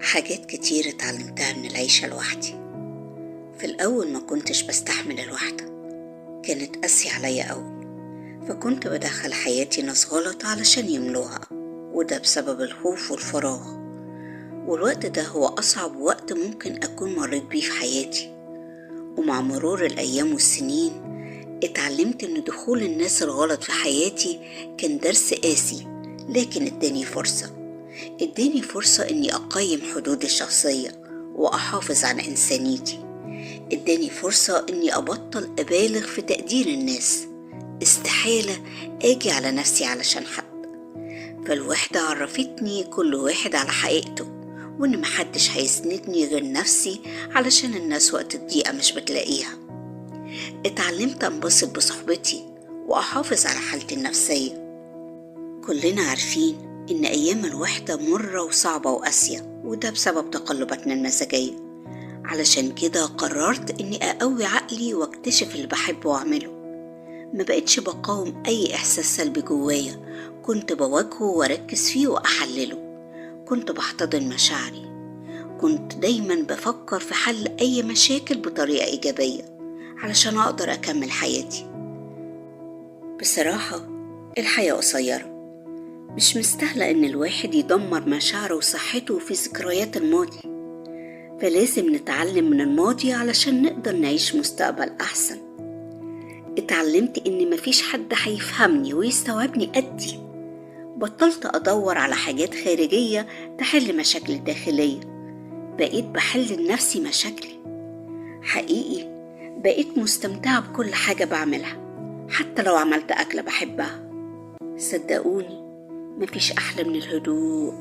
حاجات كتير اتعلمتها من العيشة لوحدي. في الأول ما كنتش بستحمل الوحدة، كانت قاسية عليا أوي، فكنت بدخل حياتي ناس غلط علشان يملوها، وده بسبب الخوف والفراغ. والوقت ده هو أصعب وقت ممكن أكون مريت بيه في حياتي. ومع مرور الأيام والسنين اتعلمت إن دخول الناس الغلط في حياتي كان درس قاسي، لكن اداني فرصة إني أقيم حدودي الشخصية وأحافظ على إنسانيتي. اداني فرصة إني أبطل أبالغ في تقدير الناس. استحالة أجي على نفسي علشان حد. فالوحدة عرفتني كل واحد على حقيقته، وإن محدش هيسندني غير نفسي، علشان الناس وقت الضيقة مش بتلاقيها. اتعلمت أنبسط بصحبتي وأحافظ على حالتي النفسية. كلنا عارفين إن أيام الوحدة مرة وصعبة وقاسية، وده بسبب تقلباتنا المزاجية. علشان كده قررت إني أقوي عقلي واكتشف اللي بحبه وأعمله. ما بقتش بقاوم أي إحساس سلبي جوايا، كنت بواجهه وأركز فيه وأحلله. كنت بحتضن مشاعري، كنت دايما بفكر في حل أي مشاكل بطريقة إيجابية علشان أقدر أكمل حياتي. بصراحة الحياة قصيرة، مش مستاهلة إن الواحد يدمر مشاعره وصحته في ذكريات الماضي. فلازم نتعلم من الماضي علشان نقدر نعيش مستقبل أحسن. اتعلمت إن مفيش حد هيفهمني ويستوعبني قدي. بطلت أدور على حاجات خارجية تحل مشاكلي الداخلية، بقيت بحل لنفسي مشاكلي. حقيقي بقيت مستمتعة بكل حاجة بعملها، حتى لو عملت أكلة بحبها. صدقوني، مفيش أحلى من الهدوء